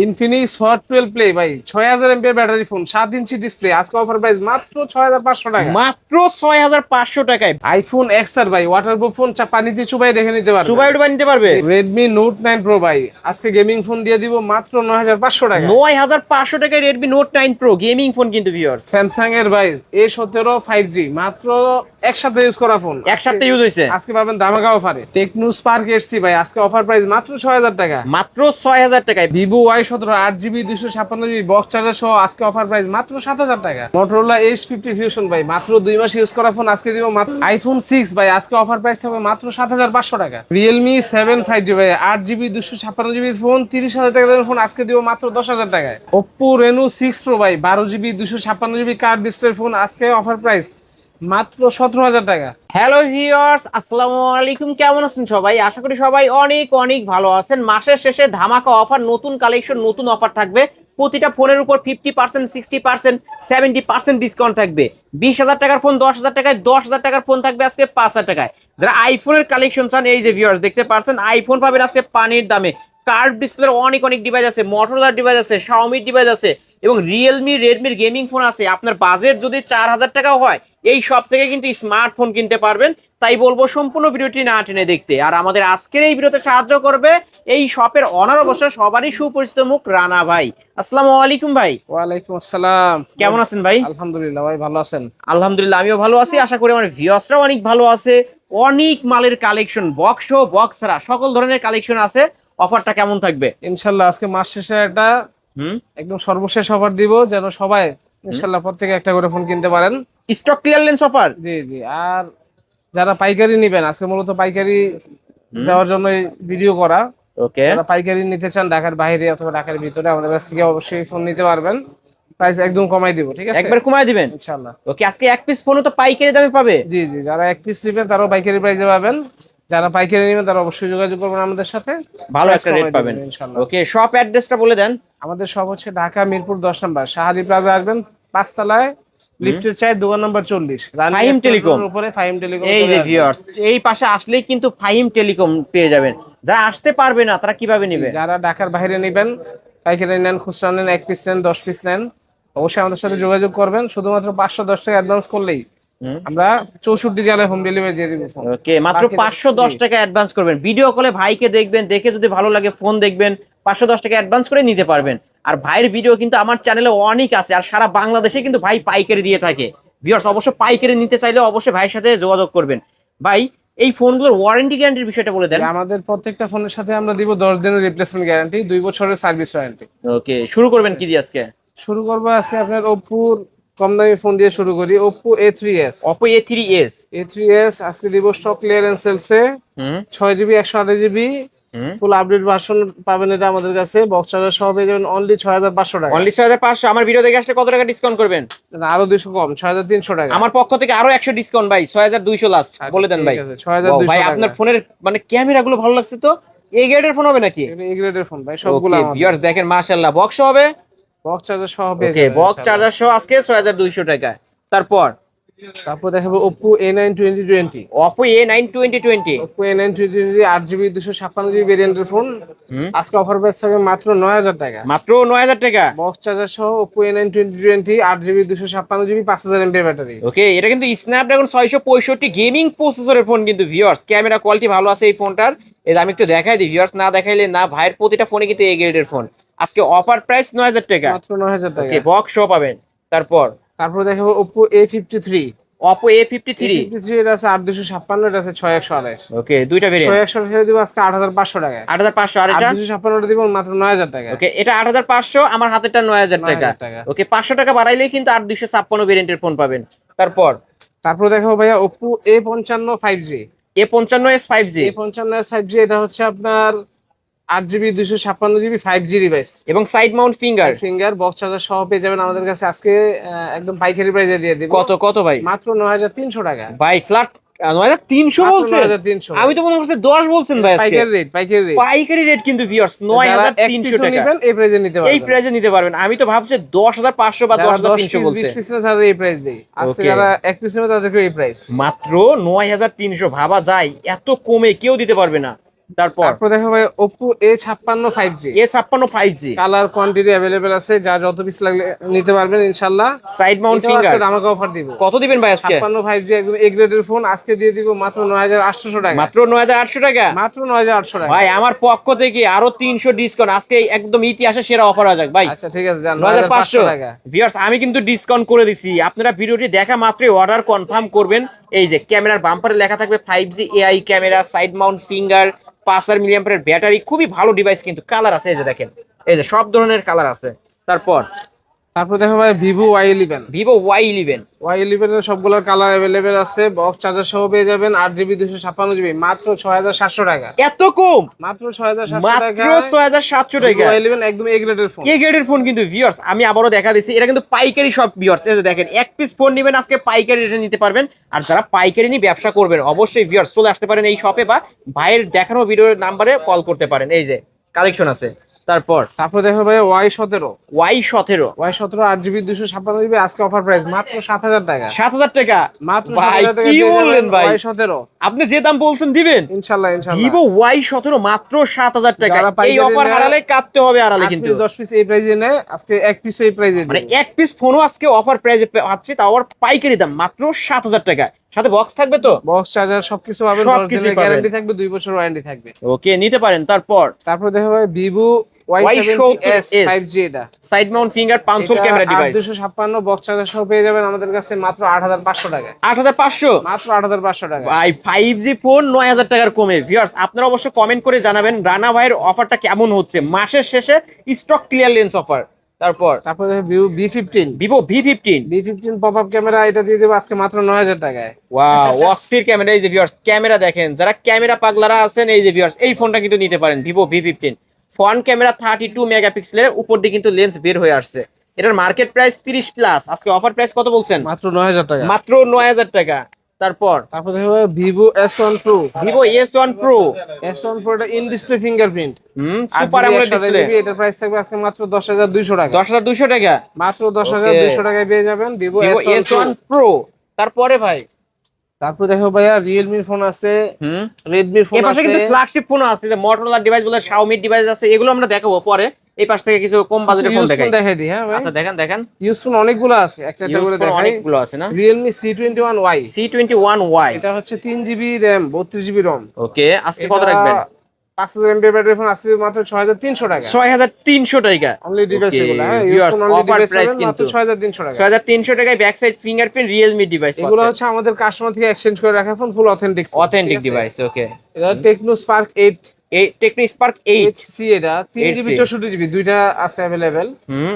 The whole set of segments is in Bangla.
ইনফিনিক্স হট 12 প্লে ভাই 6000 MPR battery phone 7 inch display আজকে অফার প্রাইস মাত্র 6500 টাকা। মাত্র 6500 টাকায় আইফোন এক্স আর ভাই ওয়াটারপ্রুফ ফোন পানিতে চুবাই দেখে নিতে পারবে, চুবাই উঠে নিতে পারবে। রেডমি নোট 9 প্রো ভাই আজকে গেমিং ফোন দিয়ে দিব মাত্র 9500 টাকা। 9500 টাকায় Redmi note 9 pro gaming phone কিন্তু ভিউয়ার্স। স্যামসাং এর ভাই A17 5G মাত্র এক সপ্তাহ ইউজ করা ফোন, এক সপ্তাহ ইউজ হইছে, আজকে পাবেন ধামাকা অফারে। টেকনো স্পার্ক 8C ভাই আজকে অফার প্রাইস মাত্র 6000 টাকা। মাত্র 6000 টাকায়। Vivo Y17 8GB 256GB box charger সহ আজকে অফার প্রাইস মাত্র 7000 টাকা। মোটরোলা H50 ফিউশন ভাই মাত্র 2 মাস ইউজ করা ফোন আজকে দিব মাত্র। আইফোন 6 ভাই আজকে অফার প্রাইস থাকবে মাত্র 7500 টাকা। রিয়েলমি 7 5G ভাই 8GB 256GB ফোন 30000 টাকা দামের ফোন আজকে দিব মাত্র 10000 টাকায়। Oppo Reno 6 Pro ভাই 12GB 256GB curve display phone আজকে অফার প্রাইস মাত্র 17000 টাকা। হ্যালো ভিউয়ার্স, আসসালামু আলাইকুম। কেমন আছেন সবাই? আশা করি সবাই অনেক অনেক ভালো আছেন। মাসের শেষে ধামাকা অফার, নতুন কালেকশন, নতুন অফার থাকবে। প্রতিটা ফোনের উপর 50%, 60%, 70% ডিসকাউন্ট থাকবে। 20000 টাকার ফোন 10000 টাকায়, 10000 টাকার ফোন থাকবে আজকে 5000 টাকায়। যারা আইফোনের কালেকশন চান, এই যে ভিউয়ার্স দেখতে পাচ্ছেন আইফোন পাবেন আজকে পানির দামে। কার্ভ ডিসপ্লের অনেক অনেক ডিভাইস আছে, মোটরোলার ডিভাইস আছে, শাওমির ডিভাইস আছে এবং রিয়েলমি রেডমির গেমিং ফোন আছে। আপনার বাজেট যদি 4000 টাকাও হয়, এই সব থেকে কিন্তু স্মার্টফোন কিনতে পারবেন। তাই বলবো সম্পূর্ণ ভিডিওটি না টেনে দেখতে। আর আমাদের আজকের এই ভিডিওতে সাহায্য করবে এই শপের অনার, অবশ্য সবারই সুপরিচিত মুখ, রানা ভাই। আসসালামু আলাইকুম ভাই। ওয়ালাইকুম আসসালাম। কেমন আছেন ভাই? আলহামদুলিল্লাহ ভাই, ভালো আছেন? আলহামদুলিল্লাহ, আমিও ভালো আছি। আশা করি আমার ভিউয়ার্সরাও অনেক ভালো আছে। অনেক মালের কালেকশন, বক্স ও বক্স ছাড়া সকল ধরনের কালেকশন আছে। অফারটা কেমন থাকবে? ইনশাল্লাহ আজকে মাস শেষে একটা একদম সর্বশেষ অফার দিব, যেন সবাই ইনশাল্লাহ প্রত্যেকে একটা করে ফোন কিনতে পারেন। Stock clearance offer. জি জি। আর যারা পাইকারি নেবেন, আজকে মূলত পাইকারি দেওয়ার জন্য ভিডিও করা। ওকে, যারা পাইকারি নিতে চান ঢাকার বাইরে অথবা ঢাকার ভিতরে, আমাদের কাছ থেকে অবশ্যই ফোন নিতে পারবেন। প্রাইস একদম কমাই দিব, ঠিক আছে? একবার কমায় দিবেন ইনশাল্লাহ। ওকে, আজকে এক পিস ফোনও তো পাইকারি দামে পাবে। জি জি, যারা এক পিস নেবেন তারাও পাইকারি প্রাইসে পাবেন, যারা পাইকারি নেবেন তারা অবশ্যই যোগাযোগ করবেন আমাদের সাথে, ভালো একটা রেট পাবেন ইনশাল্লাহ। ওকে, শপ অ্যাড্রেসটা বলে দেন। আমাদের সব হচ্ছে ঢাকা মিরপুর 10 নম্বর শাহালি প্লাজা, আসবেন 5 তলায়, লিফটের 4 দোকান নম্বর 40, ফাহিম টেলিকম উপরে ফাহিম টেলিকম। এই যে ভিউয়ার্স, এই পাশে আসলেই কিন্তু ফাহিম টেলিকম পেয়ে যাবেন। যারা আসতে পারবে না তারা কিভাবে নেবে? যারা ঢাকার বাইরে নেবেন, পাইকারি নেন, খুচরা নেন, 1 পিস নেন, 10 পিস নেন, অবশ্যই আমাদের সাথে যোগাযোগ করবেন। শুধুমাত্র 510 টাকা অ্যাডভান্স করলেই আমরা 64 জেলায় হোম ডেলিভারি দিয়ে দিব। ওকে, মাত্র 510 টাকা অ্যাডভান্স করবেন। ভিডিও কলে ভাইকে দেখবেন, দেখে যদি ভালো লাগে ফোন দেখবেন, 510 টাকা অ্যাডভান্স করে নিতে পারবেন। আর ভাইয়ের ভিডিও কিন্তু আমার চ্যানেলে অনেক আছে, আর সারা বাংলাদেশে কিন্তু ভাই পাইকারি দিয়ে থাকে। ভিউয়ার্স, অবশ্য পাইকারি নিতে চাইলে অবশ্যই ভাইয়ের সাথে যোগাযোগ করবেন। ভাই, এই ফোনগুলোর ওয়ারেন্টি গ্যারান্টির বিষয়টা বলে দেন। আমাদের প্রত্যেকটা ফোনের সাথে আমরা দিব 10 দিনের রিপ্লেসমেন্ট গ্যারান্টি, 2 বছরের সার্ভিস ওয়ারেন্টি। ওকে, শুরু করবেন কি দিয়ে আজকে? শুরু করবো আজকে আপনার Oppo কম দামি ফোন দিয়ে শুরু করি। Oppo A3s। Oppo A3s। A3s আজকে দিব স্টক ক্লিয়ারেন্স সেলসে 6GB 128GB full update version পাবেন। এটা আমাদের কাছে বক্স চার্জার সহ পেয়ে যাবেন অনলি 6500 টাকা। অনলি 6500। আমার ভিডিও দেখে আসলে কত টাকা ডিসকাউন্ট করবেন? আরো 200 কম, 6300 টাকা। আমার পক্ষ থেকে আরো 100 ডিসকাউন্ট ভাই, 6200 লাস্ট বলে দেন ভাই। 6200 ভাই, আপনার ফোনের মানে ক্যামেরা গুলো ভালো লাগছে তো। এ গ্রেডের ফোন হবে নাকি? এ গ্রেডের ফোন ভাই সবগুলো। ওকে ভিউয়ার্স দেখেন, মাশাআল্লাহ বক্স হবে, বক্স চার্জার সহ পেয়ে ওকে, যাবেন। বক্স চার্জার সহ আজকে 6200 টাকা। তারপর দেখাবো Oppo A9 2020। Oppo A9 2020। Oppo A9 2020 8GB 256GB ভেরিয়েন্টের ফোন আজকে অফার প্রাইস থাকবে মাত্র 9000 টাকা। মাত্র 9000 টাকা বক্স চার্জার সহ Oppo A9 2020 8GB 256GB 5000 mAh battery. Okay, এটা কিন্তু স্ন্যাপড্রাগন 665 গেমিং প্রসেসরের ফোন কিন্তু ভিউয়ার্স। ক্যামেরা কোয়ালিটি ভালো আছে এই ফোনটার। এই আমি একটু দেখাই দিই ভিউয়ার্স, না দেখাইলে না। ভাইয়ের প্রতিটা ফোনে কিন্তু এই গ্রেডের ফোন। আজকে অফার প্রাইস 9000 টাকা, মাত্র 9000 টাকা। ওকে, বক্স সহ পাবেন। তারপর দেখাবো Oppo A53। Oppo A53। এটা আছে 8256, এটা আছে 6128। ওকে, দুইটা ভেরিয়েন্ট। 6128 দিব আজকে 8500 টাকা। 8500। আর এটা 8256 দিব মাত্র 9000 টাকা। ওকে, এটা 8500, আমার হাতেরটা 9000 টাকা। ওকে, 500 টাকা বাড়াইলেই কিন্তু 8256 ভেরিয়েন্টের ফোন পাবেন। তারপর দেখাবো ভাইয়া Oppo A55 5G। A55s 5G। A55s 5G এটা হচ্ছে আপনার 8GB 256GB 5G ডিভাইস এবং side mount finger box charger সহ পেয়ে যাবেন আমাদের কাছে আজকে একদম পাইকারি প্রাইসে দিয়ে দিব। কত ভাই? মাত্র 9300 টাকা ভাই। ফ্ল্যাট 9300 বলছেন? 9300। আমি তো মনে করছি 10 বলছেন ভাই। আজকে পাইকারি রেট কিন্তু ভিউয়ার্স 9300 টাকা। নেবেন এই প্রাইসে নিতে পারবেন, এই প্রাইসে নিতে পারবেন। আমি তো ভাবছি 10500 বা 10300 বলছে। 20 পিস না তাহলে এই প্রাইস দেই। আজকে যারা এক পিস নেবে তাদেরকে এই প্রাইস মাত্র 9300। ভাবা যায় এত কমে কেউ দিতে পারবে না। তারপর তারপর দেখো ভাই Oppo A56 5G, A56 5G, colour quantity available আছে, যা যত পিস লাগলে নিতে পারবেন ইনশাআল্লাহ। সাইড মাউন্ট এটাও ফিঙ্গার আজকে ধামাকা অফার দিব। কত দিবেন ভাই আজকে? 56 5G একদম এ গ্রেডের ফোন আজকে দিয়ে দিব মাত্র 9800 টাকা। মাত্র 9800 টাকা। মাত্র 9800 টাকা। ভাই আমার পক্ষ থেকে আরো 300 ডিসকাউন্ট, আজকে একদম ইতিহাসে সেরা অফার হয়ে যাক ভাই। আচ্ছা ঠিক আছে, যান 9500 9500 টাকা। ভিউয়ার্স আমি কিন্তু ডিসকাউন্ট করে দিছি, আপনারা ভিডিওটি দেখা মাত্রই অর্ডার কনফার্ম করবেন। এই যে ক্যামেরার বাম্পারে লেখা থাকবে 5G AI camera, side mount finger, 5000 মিলিঅ্যাম্পিয়ারের ব্যাটারি, খুবই ভালো ডিভাইস কিন্তু। কালার আছে এই যে দেখেন, এই যে সব ধরনের কালার আছে। তারপর দেখো ভাই Vivo Y11, Vivo Y11 Y11 এর সবগুলোর কালার अवेलेबल আছে, বক্স চার্জার সহ পেয়ে যাবেন, 8GB 256GB মাত্র 6700 টাকা। এত কম, মাত্র 6700 টাকা। মাত্র 6700 টাকা। Vivo Y11 একদম এ গ্রেডের ফোন। এ গ্রেডের ফোন কিন্তু ভিউয়ার্স আমি আবারও দেখা দিচ্ছি, এটা কিন্তু পাইকারি সব ভিউয়ার্স। এই যে দেখেন, এক পিস ফোন নেবেন আজকে পাইকারি রেটে নিতে পারবেন। আর যারা পাইকারি নিয়ে ব্যবসা করবেন অবশ্যই ভিউয়ার্স চলে আসতে পারেন এই শপে, বা ভাইয়ের দেখানো ভিডিওর নাম্বারে কল করতে পারেন। এই যে কালেকশন আছে। তারপর দেখো ভাই Y17, Y17 Y17 8GB 256GB আজকে অফার প্রাইস মাত্র 7000 টাকা। 7000 টাকা। মাত্র ভাই 7000 টাকা কি পেয়ে বললেন যাবেন ভাই, Y17 আপনি যে দাম বলছেন দিবেন ইনশাআল্লাহ ইনশাআল্লাহ। ভিভো Y17 মাত্র 7000 টাকা। যারা এই পাইকারি অফার নেয়, হারালে কাটতে হবে আড়ালে 8 কিন্তু। পিস 10 পিস এই প্রাইসে নেয়, আজকে এক পিসও এই প্রাইসে মানে দিই। এক পিস ফোনও আজকে অফার প্রাইসে পাচ্ছি, তাও আবার পাইকারি দাম মাত্র 7000 টাকা। সাথে বক্স থাকবে তো? বক্স চার্জার সবকিছু পাবেন, 10 সবকিছুই দিনের পাবেন। গ্যারান্টি থাকবে, 2 বছর ওয়ারেন্টি থাকবে। ওকে, নিতে পারেন। তারপর দেখো ভাই Vivo Y70s 5G, এটা side mount finger 500 camera device, 8256 box charger সহ পেয়ে যাবেন আমাদের কাছে মাত্র 8500 টাকা। 8500। মাত্র 8500 টাকা। ভাই 5G ফোন 9000 টাকার কমে। ভিউয়ার্স আপনারা অবশ্যই কমেন্ট করে জানাবেন রানা ভাইয়ের অফারটা কেমন হচ্ছে, মাসের শেষে স্টক ক্লিয়ারেন্স অফার। তারপর দেখো Vivo V15, Vivo V15 V15 popup camera, এটা দিয়ে দেবো আজকে মাত্র 9000 টাকায়। ওয়াও, অস্থির ক্যামেরা। এই যে ভিউয়ার্স ক্যামেরা দেখেন, যারা ক্যামেরা পাগলারা আছেন এই যে ভিউয়ার্স এই ফোনটা কিন্তু নিতে পারেন। ভিভো V15 ফ্রন্ট ক্যামেরা 32 মেগাপিক্সেলের, উপর দিয়ে কিন্তু লেন্স বের হয়ে আসছে। এটার মার্কেট প্রাইস 30 প্লাস, আজকে অফার প্রাইস কত বলছেন? মাত্র 9000 টাকা। মাত্র 9000 টাকা। তারপর দেখো Vivo S1 Pro, Vivo S1 Pro, S1 Pro এটা in display fingerprint, super AMOLED display. এটার প্রাইস থাকবে আজকে মাত্র 10200 টাকা। 10200 টাকা। মাত্র 10200 টাকায় পেয়ে যাবেন Vivo S1 Pro। তারপরে ভাই তারপর দেখো ভাইয়া Realme ফোন আছে, Redmi ফোন এই পাশে আছে, কিন্তু ফ্ল্যাগশিপ ফোন আছে, যে Motorola ডিভাইস বলে, Xiaomi ডিভাইস আছে, এগুলো আমরা দেখাবো পরে। এই পাশ থেকে কিছু কম বাজেটের ফোন দেখাই দিই। হ্যাঁ ভাই, আচ্ছা দেখেন ইউজফুল অনেকগুলো আছে, একটা একটা করে দেখাই। অনেকগুলো আছে না? Realme C21Y, C21Y, এটা হচ্ছে 3GB RAM 32GB ROM। ওকে, আজকে কত রাখবেন? 5000 mAh ব্যাটারি ফোন আজকে মাত্র 6300 টাকা। 6300 টাকা অনলি ডিভাইস এগুলো, হ্যাঁ viewers, useful only offer device price মাত্র কিন্তু 6300 টাকা। 6300 টাকায় back side fingerprint Realme device এগুলো হচ্ছে আমাদের কাস্টমার থেকে এক্সচেঞ্জ করে রাখা ফোন, ফুল অথেন্টিক ডিভাইস। ওকে, এটা Tecno Spark 8 এই টেকনো স্পার্ক 8 8C, এটা 3GB 64GB দুইটা আছে अवेलेबल।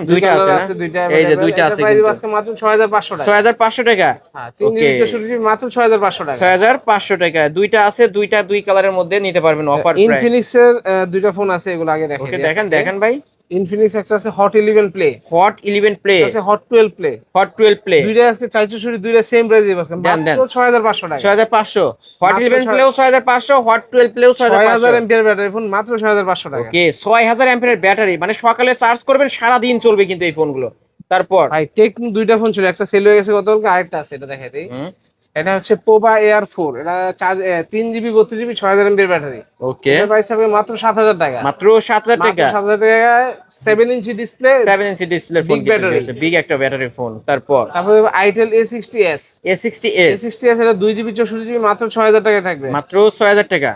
দুইটা আছে দুইটা এই যে available। দুইটা আছে প্রাইস কিন্তু আজকে মাত্র 6500 টাকা। 6500 টাকা। হ্যাঁ 3GB 64GB মাত্র 6500 টাকা। 6500 টাকা। দুইটা আছে, দুইটা দুই কালারের মধ্যে নিতে পারবেন অফার প্রাইস। Infinix এর দুইটা ফোন আছে, এগুলো আগে ওকে, দেখাই। দেখেন ভাই, Infinix একটা আছে Hot 11 Play, হট 11 প্লে, আছে Hot 12 Play, হট 12 প্লে। দুইটা আজকে 464, দুইটা সেম প্রাইস দিব আজকে মাত্র 6500 টাকা। 6500 হট মাত্র 11 প্লেও 6500, হট 12 প্লেও 6000 6500। mAh ব্যাটারি ফোন মাত্র 6500 টাকা। ওকে, 6000 অ্যাম্পিয়ারের ব্যাটারি, মানে সকালে চার্জ করবেন সারা দিন চলবে কিন্তু এই ফোনগুলো। তারপর ভাই টেকনো দুইটা ফোন ছিল, একটা সেল হয়ে গেছে গতকালকে, আরেকটা আছে, এটা দেখাই দেই। এটা হচ্ছে Poba Air 4, এটা 3GB 32GB 6000 mAh ব্যাটারি। ওকে, এর প্রাইস হবে মাত্র 7000 টাকা। মাত্র 7000 টাকা। 7000 টাকায় 7 inch display, 7 inch display phone, Big battery। Big একটা ব্যাটারি ফোন। তারপরে Itel A60s, A60s, A60s এটা 2GB 64GB মাত্র 6000 টাকায় থাকবে। মাত্র 6000 টাকা।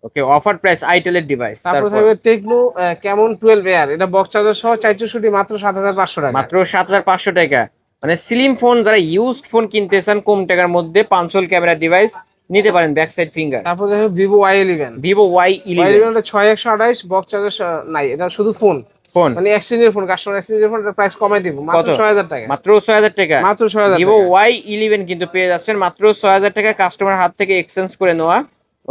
ওকে, অফার প্রাইস আইটেলের ডিভাইস। তারপর থাকবে টেকনো Camon 12 Air, এটা বক্স চার্জার সহ 464 মাত্র 7500 টাকা। মাত্র 7500 টাকা। মানে স্লিম ফোন, যারা ইউজড ফোন কিনতে চান কম টাকার মধ্যে, 500 ক্যামেরা ডিভাইস নিতে পারেন, ব্যাক সাইড ফিঙ্গার। তারপর দেখো Vivo Y11, ভিভো Y11 এটা 6128 বক্স চার্জার নাই, এটা শুধু ফোন, ফোন, মানে এক্সচেঞ্জের ফোন, কাস্টমার এক্সচেঞ্জের ফোন, এটা প্রাইস কমাই দিব মাত্র 6000 টাকা। মাত্র 6000 টাকা। মাত্র 6000 ভিভো টাকা। Y11 কিন্তু পেয়ে যাচ্ছেন মাত্র 6000 টাকা, কাস্টমার হাত থেকে এক্সচেঞ্জ করে নেওয়া।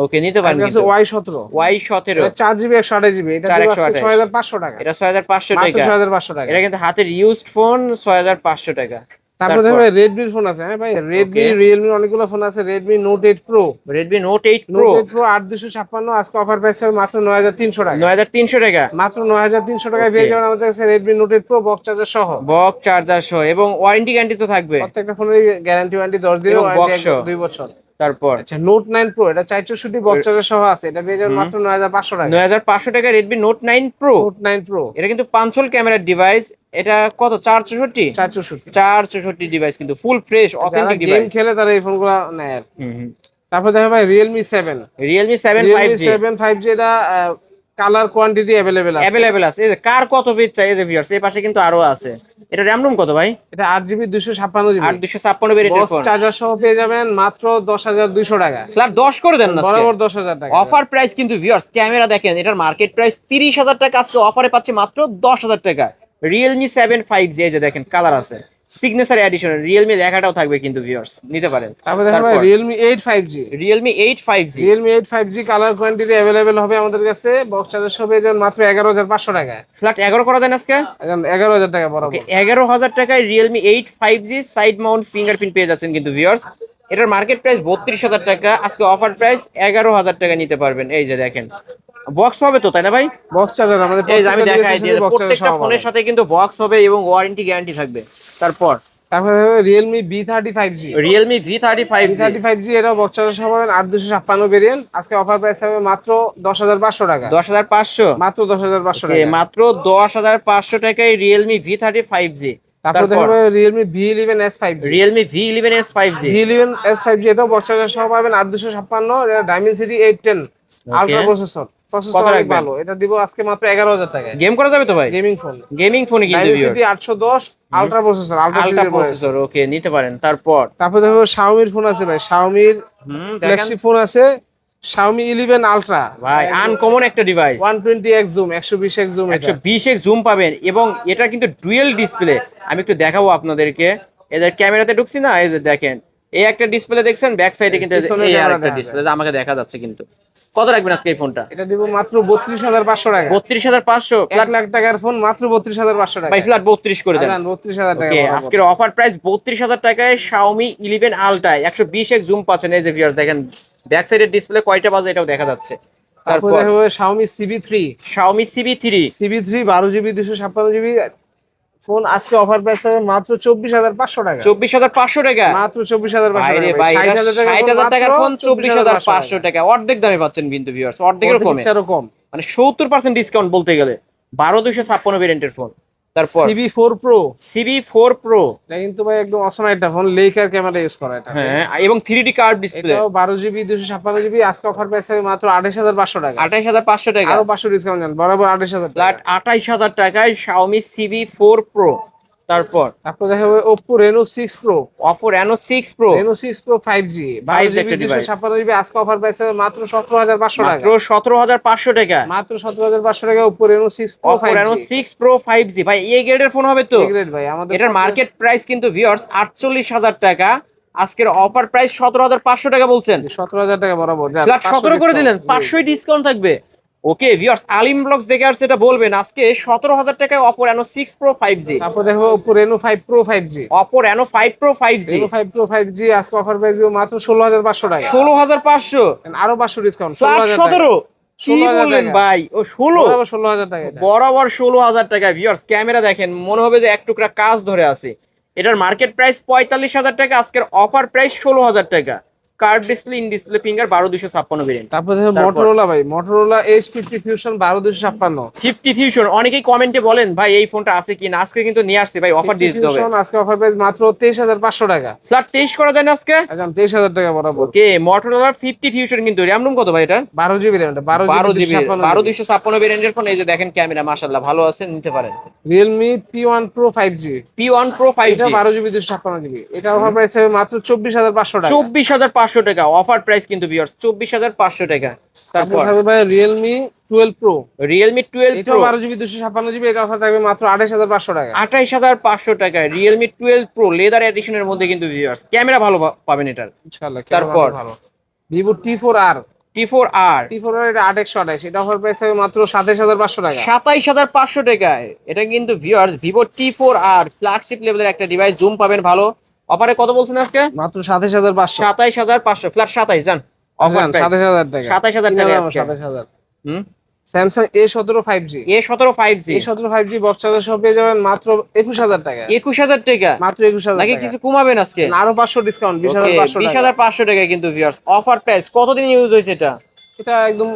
ওকে, নিতে পারেন আছে কিন্তু। Y17, Y17 এটা 4GB 128GB, এটা দিব আজকে 6500 টাকা। এটা 6500 মাত্র টাকা। 6500 টাকা। এটা কিন্তু হাতের ইউজড ফোন, 6500 টাকা। তারপর দেখো Redmi ফোন আছে, হ্যাঁ ভাই Redmi Realme অনেকগুলো ফোন আছে। Redmi Note 8 Pro, Redmi Note 8 Pro, Note 8 Pro 8256 আজকে অফার প্রাইস হবে মাত্র 9300 টাকা। 9300 টাকা। মাত্র 9300 টাকায় পেয়ে যাবেন আমাদের কাছে Redmi Note 8 Pro box charger সহ। বক্স চার্জার সহ, এবং ওয়ারেন্টি গ্যারান্টি তো থাকবে প্রত্যেকটা ফোনের গ্যারান্টি ওয়ারেন্টি 10 দিনের, এবং ওয়ারেন্টি box সহ। 2 বছর। তারপর আচ্ছা নোট 9 প্রো, এটা 464 বক্স চার্জার সহ আছে, এটা পেয়ে যাবেন মাত্র 9500 টাকা। 9500 টাকা Redmi note 9 pro. Note 9 pro এটা কিন্তু 5 হোল ক্যামেরার ডিভাইস। এটা কত 464 464 ডিভাইস, কিন্তু full fresh authentic game device. খেলে তারা এই ফোনগুলো নেয় আর কি। হুম। তারপর দেখো ভাই Realme 7, Realme 7 Realme 5G 7 5G, এটা কালার কোয়ান্টিটি अवेलेबल আছে। अवेलेबल আছে। এই যে কার কত পিস চাই, এই যে ভিউয়ার্স এই পাশে কিন্তু আরো আছে। এটা র‍্যাম রুম কত ভাই? এটা 8GB 256GB, 8256 ভেরিয়েন্টের বক্স ফোন। চার্জার সহ পেয়ে যাবেন মাত্র 10200 টাকা। ফ্ল্যাট 10 করে দেন না আজকে। বরাবর 10000 টাকা অফার প্রাইস কিন্তু ভিউয়ার্স, ক্যামেরা দেখেন, এটার মার্কেট প্রাইস 30000 টাকা, আজকে অফারে পাচ্ছি মাত্র 10000 টাকা। Realme 7 5G, এই যে দেখেন কালার আছে, সিগনেচার এডিশন, Realme লেখাটাও থাকবে কিন্তু ভিউয়ার্স, নিতে পারেন। তারপর দেখো ভাই Realme 8 5G, Realme 8 5G, Realme 8 5G colour quantity available হবে আমাদের কাছে, বক্স চার্জার সহ পেয়ে যাবেন মাত্র 11500 টাকা। ফ্ল্যাট 11 করে দেন আজকে। এখন 11000 টাকা বরাবর। 11000 টাকায় Realme 8 5G side Mount fingerprint পেয়ে যাচ্ছেন কিন্তু ভিউয়ার্স। এটার মার্কেট প্রাইস 32000 টাকা, আজকে অফার প্রাইস 11000 টাকা নিতে পারবেন। এই যে দেখেন বক্স হবে তো, তাই না ভাই? বক্স চার্জার আমাদের এই যে আমি দেখাই দিই, বক্স চার্জার প্রত্যেকটা সহ ফোনের সাথে কিন্তু বক্স হবে এবং ওয়ারেন্টি গ্যারান্টি থাকবে। তারপর Realme B30 5G, Realme V30 5G, B30 5G এটাও বক্স চার্জার সহ পাবেন 8256 ভেরিয়েন্ট, আজকে অফার প্রাইস হবে মাত্র 10500 টাকা। 10500, মাত্র 10500 টাকা। মাত্র 10500 টাকায় Realme V30 5G। তারপর দেখো Realme V11s 5G, Realme V11s 5G, V11s 5G এটাও বক্স চার্জার সহ পাবেন 8256, এটা Dimensity 810 আলট্রা প্রসেসর অনেক রাখবেন? ভালো, এটা দিব আজকে মাত্র 11000 টাকায়। গেম করা যাবে তো ভাই? গেমিং ফোন, গেমিং ফোনে কিন্তু Dimensity 810 ultra processor, ultra processor, okay নিতে পারেন। তারপর দেখো Xiaomi ফোন আছে ভাই, Xiaomi দেখেন ফ্ল্যাগশিপ ফোন আছে, Xiaomi 11 Ultra ভাই, আনকমন একটা device, 120x zoom, 120x zoom, 120x zoom পাবেন, এবং এটা কিন্তু ডুয়েল ডিসপ্লে। আমি একটু দেখাবো আপনাদেরকে, এদের ক্যামেরাতে ঢুকছি না, এই যে দেখেন এই একটা ডিসপ্লে দেখছেন, ব্যাক সাইডে কিন্তু এই আরেকটা ডিসপ্লে আমাকে দেখা যাচ্ছে। কিন্তু কত রাখবেন আজকে এই ফোনটা? এটা দিব মাত্র 32500 টাকা। 32500, 1 লাখ টাকার ফোন মাত্র 32500 টাকা। ভাই ফ্ল্যাট 32 করে দেন। 32000 টাকা। ওকে, আজকের অফার প্রাইস 32000 টাকায় Xiaomi 11 Ultra 120x জুম পাচ্ছেন। এই যে ভিউয়ার্স দেখেন ব্যাক সাইডের ডিসপ্লে কয়টা বাজে এটাও দেখা যাচ্ছে। তারপর দেখো Xiaomi CB3, Xiaomi CB3 12GB 256GB phone, আজকে অফার প্রাইস হবে মাত্র 24500 টাকা। 24500 টাকা, মাত্র 24500 ভাই রে টাকা। ভাই, 60000 টাকার ফোন 24500 টাকা, অর্ধেক দামে পাচ্ছেন কিন্তু ভিউয়ার্স, অর্ধেকেরও কমে, কম, মানে 70% ডিসকাউন্ট বলতে গেলে। 12256 ভেরিয়েন্টের ফোন। তারপর CB4 Pro, এটা কিন্তু ভাই একদম অসম একটা ফোন, লেকার ক্যামেরা ইউজ করা এটা। হ্যাঁ, এবং 3D কার্ভ ডিসপ্লে, এটাও 12GB 256GB, আজকে অফার প্রাইস হবে মাত্র 28500 টাকা। 28500 টাকা, আরো 500 ডিসকাউন্ট দেন, বরাবর 28000 ফ্ল্যাট টাকা। 28000 টাকায় Xiaomi CB4 Pro। তারপর দেখা হবে Oppo Reno 6 Pro, Oppo Reno 6 Pro, Reno 6 Pro 5G 12GB 256GB, আজকে অফার প্রাইস হবে মাত্র 17500 টাকা। মাত্র 17500 টাকা, মাত্র 17500 টাকা Oppo Reno 6 Pro Oppo Reno 6 Pro 5G। ভাই এই গ্রেডের ফোন হবে তো? গ্রেড ভাই, আমাদের এটার মার্কেট প্রাইস কিন্তু ভিউয়ার্স 48000 টাকা, আজকের অফার প্রাইস 17500 টাকা বলছেন। 17000 টাকা বরাবর, ফ্ল্যাট 17 করে দিলেন, 500 ডিসকাউন্ট থাকবে। ওকে ভিউয়ার্স, আলিম ব্লগস দেখে আসছে, এটা বলবেন আজকে 17000 টাকায় Oppo Reno 6 Pro 5G। তারপর দেখো Oppo Reno 5 Pro 5G, Oppo Reno 5 Pro 5G, Reno 5 Pro 5G আজকে অফার প্রাইস হবে মাত্র 16500 টাকা। 16500, আরো 500 ডিসকাউন্ট, ফ্ল্যাট 17। কি 16000 বললেন টাকা। ভাই? ও 16, বরাবর 16000 টাকা এটা। বরাবর 16000 টাকা। ভিউয়ার্স ক্যামেরা দেখেন, মনে হবে যে এক টুকরা কাজ ধরে আছে। এটার মার্কেট প্রাইস 45000 টাকা, আজকের অফার প্রাইস 16000 টাকা। Curve display, in display finger, 12256 variant. তারপর দেখো Motorola ভাই, Motorola H50 Fusion 12256। 50 ফিউশন, অনেকেই কমেন্টে বলেন ভাই এই ফোনটা আছে কি না, আজকে কিন্তু নিয়ে আসছে ভাই, অফার দিয়ে দিতে হবে। আজকে অফার প্রাইস মাত্র 23500 টাকা। ফ্ল্যাট 23 করা যায় না আজকে? একদম 23000 টাকা বরাবর। ওকে, Motorola 50 ফিউশন, কিন্তু RAM রুম কত ভাই এটা? 12GB RAM, 12GB 12256 ভেরিয়েন্টের ফোন। এই যে দেখেন ক্যামেরা মাশাআল্লাহ ভালো আছে, নিতে পারেন। Realme P1 Pro 5G, P1 Pro 5G, এটা 12GB 256GB, এটা অফার প্রাইস হবে মাত্র 24500 টাকা। 24500 টাকা অফার প্রাইস কিন্তু ভিউয়ার্স, 24500 টাকা। তারপর থাকবে ভাই Realme 12 Pro, Realme 12 এটা Pro, 12GB 256GB, এটা অফার থাকবে মাত্র 28500 টাকা। 28500 টাকা Realme 12 Pro লেদার এডিশনের মধ্যে কিন্তু ভিউয়ার্স ক্যামেরা ভালো পাবেন এটার। ইনশাআল্লাহ। তারপর ভালো Vivo T4R, T4R, এটা 828, এটা অফার প্রাইস হবে মাত্র 27500 টাকা। 27500 টাকায় এটা কিন্তু ভিউয়ার্স Vivo T4R ফ্ল্যাগশিপ লেভেলের একটা ডিভাইস, জুম পাবেন ভালো। অফারে কত বলছেন আজকে? মাত্র 27500। 27500, ফ্ল্যাট 27 জান, অফার 27000 টাকা। 27000 টাকা আজকে। 27000। হুম, Samsung A17 5G A17 5G A17 5G box charger সহ পেয়ে যাবেন মাত্র 21000 টাকা 21000 টাকা মাত্র 21000 নাকি টাকা কিছু কমাবেন আজকে না, আরো 500 ডিসকাউন্ট 20500 টাকা 20500 টাকা কিন্তু ভিউয়ার্স অফার প্রাইস কতদিন ইউজ হয়েছে এটা এটা একদম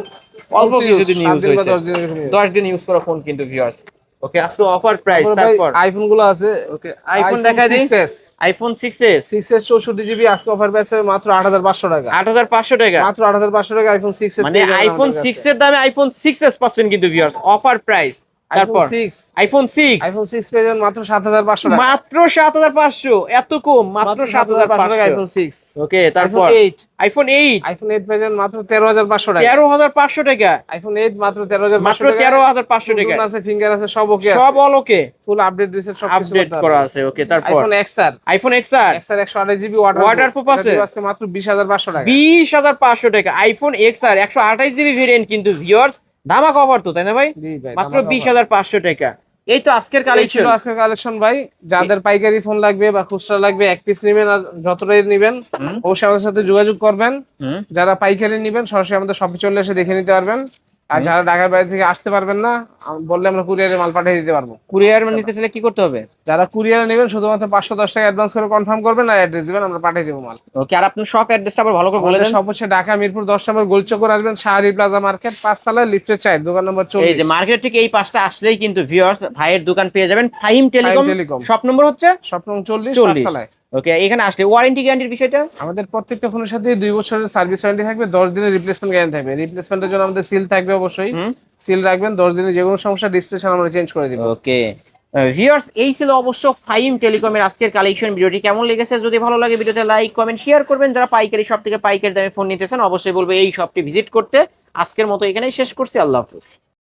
অল্প কিছুদিন 7 ইউজ দিন বা হয়েছে 10 দিন এরকম use। 10 দিন ইউজ করা ফোন কিন্তু ভিউয়ার্স ওকে আজকে অফার প্রাইস তারপরে ভাই তারপর আইফোন গুলো আছে ওকে আইফোন দেখা দিই 6s iPhone 6s 6s 64GB আজকে অফার পেয়েছে মাত্র 8500 টাকা 8500 টাকা মাত্র 8500 টাকা আইফোন 6s মানে আইফোন 6 এর দামে আইফোন 6s পাচ্ছেন কিন্তু ভিউয়ার্স অফার প্রাইস তারপর আইফোন 6 আইফোন 6 পেয়ে যাবেন মাত্র 7500 টাকা মাত্র 7500 এত কম মাত্র 7500 টাকা আইফোন 6 ওকে তারপর আইফোন 8 আইফোন 8 পেয়ে যাবেন মাত্র 13500 টাকা 13500 টাকা আইফোন 8 মাত্র 13500 মাত্র টাকা 13500 টাকা আছে ফিঙ্গার আছে সব ওকে আছে সব অল ওকে ফুল আপডেট রিসেট সব কিছু আপডেট করা আছে ওকে তারপর iPhone XR iPhone XR 128GB waterproof আছে আজকে মাত্র 20500 টাকা 20500 টাকা আইফোন XR 128GB ভেরিয়েন্ট কিন্তু ভিউয়ার্স ধামাকা অফার তো তাই না ভাই জি ভাই মাত্র 20500 টাকা এই তো আজকের কালেকশন কালেকশন আজকের কালেকশন ভাই যাদের পাইকারি ফোন লাগবে বা খুচরা লাগবে এক পিস নেবেন আর যতটাই নেবেন অবশ্যই আমাদের সাথে যোগাযোগ করবেন যারা পাইকারি নেবেন সরাসরি আমাদের শপে চলে এসে দেখে নিতে পারবেন আর যারা ঢাকার বাইরে থেকে আসতে পারবেন না বললে আমরা কুরিয়ারে মাল পাঠিয়ে দিতে পারবো কুরিয়ার নিতে চাইলে কি করতে হবে যারা কুরিয়ারে নেবেন শুধুমাত্র 510 টাকা অ্যাডভান্স করে কনফার্ম করবেন আর অ্যাড্রেস দিবেন আমরা পাঠিয়ে দেবো মাল ওকে আর আপনার শপ অ্যাড্রেসটা আবার ভালো করে বলে দেন সব হচ্ছে ঢাকা মিরপুর 10 নম্বর গোলচক্কর আসবেন শাহরি প্লাজা মার্কেট 5 তলায় লিফটের 4 দোকান নম্বর 24 এই যে মার্কেট থেকে এই পাঁচটা আসলেই কিন্তু ভিউয়ার্স ভাইয়ের দোকান পেয়ে যাবেন Faim telecom telecom. Shop number হচ্ছে স্বপ্ন 40 40 5 তলায় ওকে এখানে আসলে ওয়ারেন্টি গ্যারান্টির বিষয়টা আমাদের প্রত্যেকটা ফোনের সাথে 2 বছরের সার্ভিস ওয়ারেন্টি থাকবে 10 দিনের রিপ্লেসমেন্ট গ্যারান্টি থাকবে রিপ্লেসমেন্টের জন্য আমাদের সিল থাকবে অবশ্যই সিল রাখবেন 10 দিনের যে কোনো সমস্যা ডিসপ্লে আমরা চেঞ্জ করে দিব ওকে ভিউয়ার্স এই ছিল অবশ্য ফাইম টেলিকমের আজকের কালেকশন ভিডিওটি কেমন লেগেছে যদি ভালো লাগে ভিডিওতে লাইক কমেন্ট শেয়ার করবেন যারা পাইকারি শপ থেকে পাইকারি দামে ফোন নিতেছেন অবশ্যই বলবো এই শপটি ভিজিট করতে আজকের মতো এখানেই শেষ করছি আল্লাহ হাফেজ